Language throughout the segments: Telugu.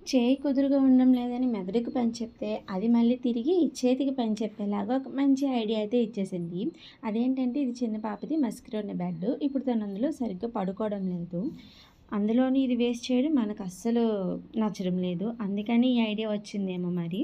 చేయి కుదురుగా ఉండడం లేదని మెదడుకి పని చెప్తే, అది మళ్ళీ తిరిగి చేతికి పని చెప్పేలాగా ఒక మంచి ఐడియా అయితే ఇచ్చేసింది. అదేంటంటే ఇది చిన్న పాపది మస్కిటోనే బెడ్. ఇప్పుడు తను అందులో సరిగ్గా పడుకోవడం లేదు. అందులోని ఇది వేస్ట్ చేయడం మనకు అస్సలు నచ్చడం లేదు. అందుకని ఈ ఐడియా వచ్చిందేమో మరి.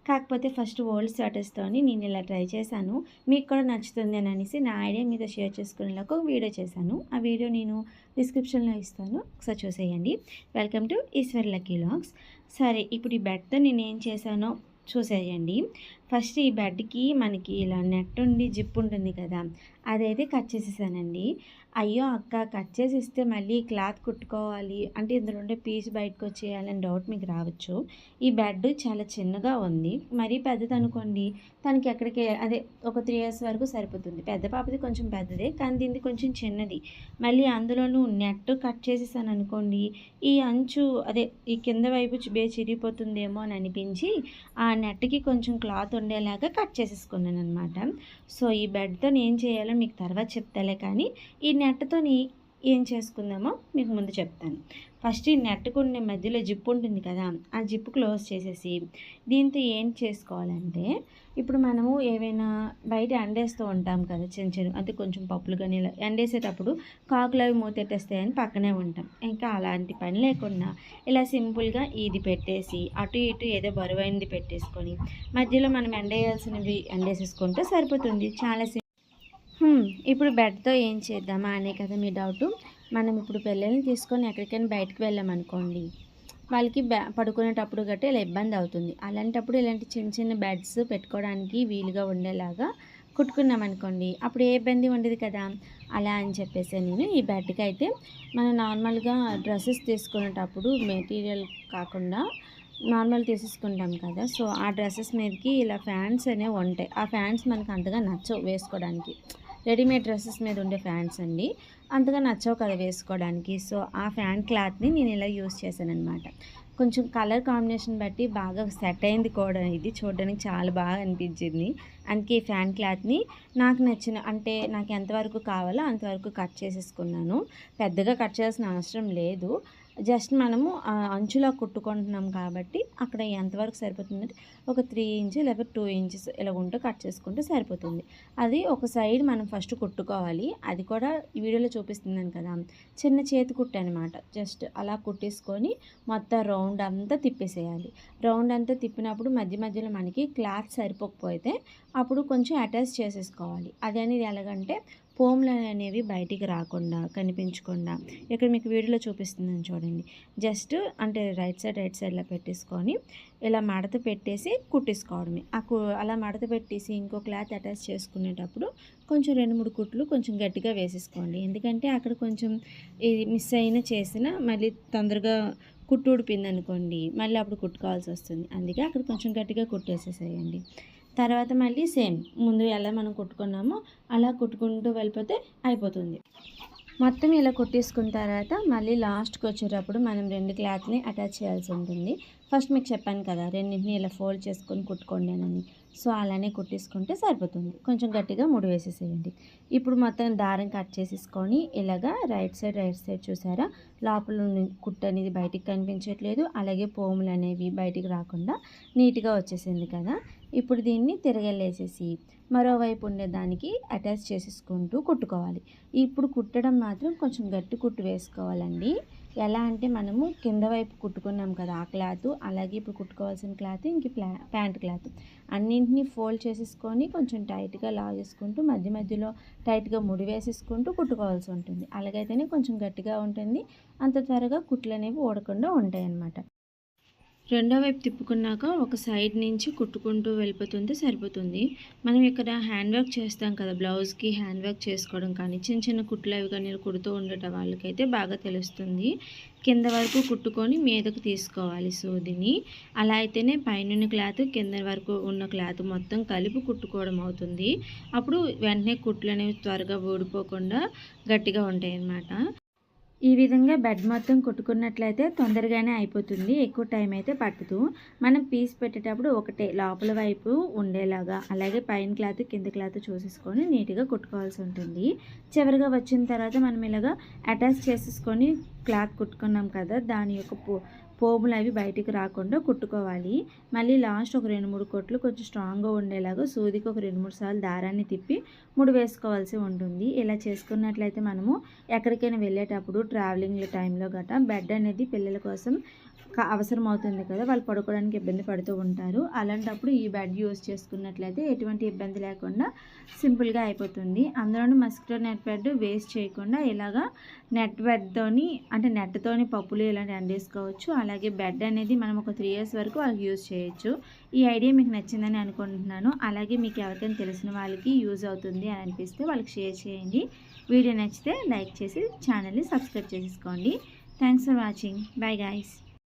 కాకపోతే ఫస్ట్ ఓల్డ్ స్టాటస్‌తోని నేను ఇలా ట్రై చేశాను. మీకు కూడా నచ్చుతుంది అని అనేసి నా ఐడియా మీతో షేర్ చేసుకునేలాగా ఒక వీడియో చేశాను. ఆ వీడియో నేను డిస్క్రిప్షన్‌లో ఇస్తాను. ఒకసారి చూసేయండి. Welcome to Eshwar lucky vlogs. సరే ఇప్పుడు ఈ బెడ్‌తో నేనేం చేశానో చూసేయండి. ఫస్ట్ ఈ బెడ్‌కి మనకి ఇలా నెట్ ఉండి జిప్ ఉంటుంది కదా! అదైతే కట్ చేసేసానండి. అయ్యో! అక్క కట్ చేసి ఇస్తే మళ్ళీ క్లాత్ కుట్టుకోవాలి అంటే ఇందులో ఉండే పీస్ బయటకొచ్చేయాలని డౌట్ మీకు రావచ్చు. ఈ బెడ్ చాలా చిన్నగా ఉంది. మరీ పెద్దదనుకోండి తనకి ఎక్కడికి అదే ఒక 3 ఇయర్స్ వరకు సరిపోతుంది. పెద్ద పాపది కొంచెం పెద్దదే కానీ దీనిది కొంచెం చిన్నది. మళ్ళీ అందులోనూ నెట్ కట్ చేసేసాననుకోండి ఈ అంచు అదే ఈ కింద వైపు చిరిగిపోతుందేమో అని అనిపించి ఆ నెట్‌కి కొంచెం క్లాత్ ఉండేలాగా కట్ చేసేసుకున్నాననమాట. సో ఈ బెడ్‌తో ఏం చేయాలో మీకు తర్వాత చెప్తాలే కానీ ఈ నెట్‌తోని ఏం చేసుకుందామో మీకు ముందు చెప్తాను. ఫస్ట్ ఈ నెట్‌కుండే మధ్యలో జిప్ ఉంటుంది కదా! ఆ జిప్ క్లోజ్ చేసేసి దీంతో ఏం చేసుకోవాలంటే ఇప్పుడు మనము ఏవైనా బయట ఎండేస్తూ ఉంటాం కదా! అంటే కొంచెం పప్పులు కానీ ఇలా ఎండేసేటప్పుడు కాకులవి మూతెట్టేస్తాయని పక్కనే ఉంటాం. ఇంకా అలాంటి పని లేకుండా ఇలా సింపుల్‌గా ఇది పెట్టేసి అటు ఇటు ఏదో బరువైనది పెట్టేసుకొని మధ్యలో మనం ఎండేయాల్సినవి ఎండేసేసుకుంటే సరిపోతుంది. చాలా ఇప్పుడు బెడ్‌తో ఏం చేద్దామా అనే కదా మీ డౌటు. మనం ఇప్పుడు పిల్లల్ని తీసుకొని ఎక్కడికైనా బయటకి వెళ్ళామనుకోండి, వాళ్ళకి పడుకునేటప్పుడు గట్టా ఇలా ఇబ్బంది అవుతుంది. అలాంటప్పుడు ఇలాంటి చిన్న చిన్న బెడ్స్ పెట్టుకోవడానికి వీలుగా ఉండేలాగా కుట్టుకున్నామనుకోండి, అప్పుడు ఏ ఇబ్బంది ఉండదు కదా! అలా అని చెప్పేసి నేను ఈ బెడ్‌కైతే మనం నార్మల్‌గా డ్రెసెస్ తీసుకునేటప్పుడు మెటీరియల్ కాకుండా నార్మల్ తీసేసుకుంటాం కదా! సో, ఆ డ్రెసెస్ మీదకి ఇలా ఫ్యాన్స్ అనేవి ఉంటాయి. ఆ ఫ్యాన్స్ మనకు అంతగా నచ్చవు వేసుకోవడానికి. రెడీమేడ్ డ్రెస్సెస్ మీద ఉండే ఫ్యాన్స్ అండి. అంతగా నచ్చవు కదా వేసుకోవడానికి. సో, ఆ ఫ్యాన్ క్లాత్‌ని నేను ఇలా యూజ్ చేశాననమాట. కొంచెం కలర్ కాంబినేషన్ బట్టి బాగా సెట్ అయింది కూడా ఇది. చూడడానికి చాలా బాగా అనిపించింది. అందుకే ఈ ఫ్యాన్ క్లాత్‌ని నాకు నచ్చిన అంటే నాకు ఎంతవరకు కావాలో అంతవరకు కట్ చేసేసుకున్నాను. పెద్దగా కట్ చేయాల్సిన అవసరం లేదు. జస్ట్ మనము అంచులా కుట్టుకుంటున్నాం కాబట్టి అక్కడ ఎంతవరకు సరిపోతుందంటే ఒక 3 ఇంచ్ లేదా 2 ఇంచెస్ ఇలా ఉంటే కట్ చేసుకుంటే సరిపోతుంది. అది ఒక సైడ్ మనం ఫస్ట్ కుట్టుకోవాలి. అది కూడా ఈ వీడియోలో చూపిస్తున్నాను కదా! చిన్న చేతి కుట్టు అనమాట. జస్ట్ అలా కుట్టేసుకొని మొత్తం రౌండ్ అంతా తిప్పేసేయాలి. రౌండ్ అంతా తిప్పినప్పుడు మధ్య మధ్యలో మనకి క్లాత్ సరిపోకపోతే అప్పుడు కొంచెం అటాచ్ చేసేసుకోవాలి. అది అనేది ఎలాగంటే పోములు అనేవి బయటికి రాకుండా కనిపించకుండా ఇక్కడ మీకు వీడియోలో చూపిస్తున్నాను చూడండి. జస్ట్ అంటే రైట్ సైడ్లో పెట్టేసుకొని ఇలా మడత పెట్టేసి కుట్టేసుకోవడమే. అలా మడత పెట్టేసి ఇంకో క్లాత్ అటాచ్ చేసుకునేటప్పుడు కొంచెం 2, 3 కుట్లు కొంచెం గట్టిగా వేసేసుకోండి. ఎందుకంటే అక్కడ కొంచెం ఇది మిస్ అయినా చేసినా మళ్ళీ తొందరగా కుట్టు ఊడిపోయింది అనుకోండి మళ్ళీ అప్పుడు కుట్టుకోవాల్సి వస్తుంది. అందుకే అక్కడ కొంచెం గట్టిగా కుట్టేసేసేయండి. తర్వాత మళ్ళీ సేమ్ ముందు ఎలా మనం కుట్టుకున్నామో అలా కుట్టుకుంటూ వెళ్ళిపోతే అయిపోతుంది. మొత్తం ఇలా కుట్టేసుకున్న తర్వాత మళ్ళీ లాస్ట్‌కి వచ్చేటప్పుడు మనం 2 క్లాత్‌ని అటాచ్ చేయాల్సి ఉంటుంది. ఫస్ట్ మీకు చెప్పాను కదా! రెండింటిని ఇలా ఫోల్డ్ చేసుకొని కుట్టుకోండి అని. సో, అలానే కుట్టేసుకుంటే సరిపోతుంది. కొంచెం గట్టిగా ముడి వేసేసేయండి. ఇప్పుడు మొత్తం దారం కట్ చేసేసుకొని ఇలాగా రైట్ సైడ్ చూసారా? లోపల కుట్టు అనేది బయటికి కనిపించట్లేదు. అలాగే పోములు అనేవి బయటికి రాకుండా నీట్‌గా వచ్చేసింది కదా! ఇప్పుడు దీన్ని తిరగలేసేసి మరోవైపు ఉండేదానికి అటాచ్ చేసేసుకుంటూ కుట్టుకోవాలి. ఇప్పుడు కుట్టడం మాత్రం కొంచెం గట్టి కుట్టు వేసుకోవాలండి. ఎలా అంటే మనము కింద వైపు కుట్టుకున్నాం కదా ఆ క్లాత్, అలాగే ఇప్పుడు కుట్టుకోవాల్సిన క్లాత్ ఇంక ప్యాంట్ క్లాత్ అన్నింటినీ ఫోల్డ్ చేసేసుకొని కొంచెం టైట్గా లాగేసుకుంటూ మధ్య మధ్యలో టైట్గా ముడి వేసేసుకుంటూ కుట్టుకోవాల్సి ఉంటుంది. అలాగైతేనే కొంచెం గట్టిగా ఉంటుంది. అంత త్వరగా కుట్లు అనేవి ఊడకుండా ఉంటాయి అన్నమాట. రెండో వైపు తిప్పుకున్నాక ఒక సైడ్ నుంచి కుట్టుకుంటూ వెళ్ళిపోతుంటే సరిపోతుంది. మనం ఇక్కడ హ్యాండ్ వర్క్ చేస్తాం కదా, బ్లౌజ్కి హ్యాండ్ వర్క్ చేసుకోవడం కానీ చిన్న చిన్న కుట్లు అవి కానీ కుడుతూ ఉండటం వాళ్ళకైతే బాగా తెలుస్తుంది. కింద వరకు కుట్టుకొని మీదకు తీసుకోవాలి సూదిని. అలా అయితేనే పైనున్న క్లాత్ కింద వరకు ఉన్న క్లాత్ మొత్తం కలిపి కుట్టుకోవడం అవుతుంది. అప్పుడు వెంటనే కుట్లు అనేవి త్వరగా ఊడిపోకుండా గట్టిగా ఉంటాయి అన్నమాట. ఈ విధంగా బెడ్ మొత్తం కుట్టుకున్నట్లయితే తొందరగానే అయిపోతుంది. ఎక్కువ టైం అయితే పట్టదు. మనం పీస్ పెట్టేటప్పుడు ఒకటే లోపల వైపు ఉండేలాగా అలాగే పైన క్లాత్ కింద క్లాత్ చూసేసుకొని నీట్గా కుట్టుకోవాల్సి ఉంటుంది. చివరిగా వచ్చిన తర్వాత మనం ఇలాగా అటాచ్ చేసేసుకొని క్లాత్ కుట్టుకున్నాం కదా, దాని యొక్క పోగులు అవి బయటికి రాకుండా కుట్టుకోవాలి. మళ్ళీ లాస్ట్ ఒక 2-3 కుట్లు కొంచెం స్ట్రాంగ్గా ఉండేలాగా సూదికి ఒక 2-3 సార్లు దారాన్ని తిప్పి ముడి వేసుకోవాల్సి ఉంటుంది. ఇలా చేసుకున్నట్లయితే మనము ఎక్కడికైనా వెళ్ళేటప్పుడు ట్రావెలింగ్ టైంలో గట్రా బెడ్ అనేది పిల్లల కోసం అవసరం అవుతుంది కదా, వాళ్ళు పడుకోవడానికి ఇబ్బంది పడుతూ ఉంటారు. అలాంటప్పుడు ఈ బెడ్ యూస్ చేసుకున్నట్లయితే ఎటువంటి ఇబ్బంది లేకుండా సింపుల్గా అయిపోతుంది. అందులోనూ మస్కిటో నెట్ బెడ్ వేస్ట్ చేయకుండా ఇలాగా నెట్ బెడ్తోని అంటే నెట్తోని పప్పులు ఇలాంటివి అందేసుకోవచ్చు. అలాగే బెడ్ అనేది మనం ఒక 3 ఇయర్స్ వరకు వాళ్ళకి యూజ్ చేయొచ్చు. ఈ ఐడియా మీకు నచ్చిందని అనుకుంటున్నాను. అలాగే మీకు ఎవరికైనా తెలిసిన వాళ్ళకి యూజ్ అవుతుంది అని అనిపిస్తే వాళ్ళకి షేర్ చేయండి. వీడియో నచ్చితే లైక్ చేసి ఛానల్ని సబ్స్క్రైబ్ చేసుకోండి. Thanks for watching. Bye guys.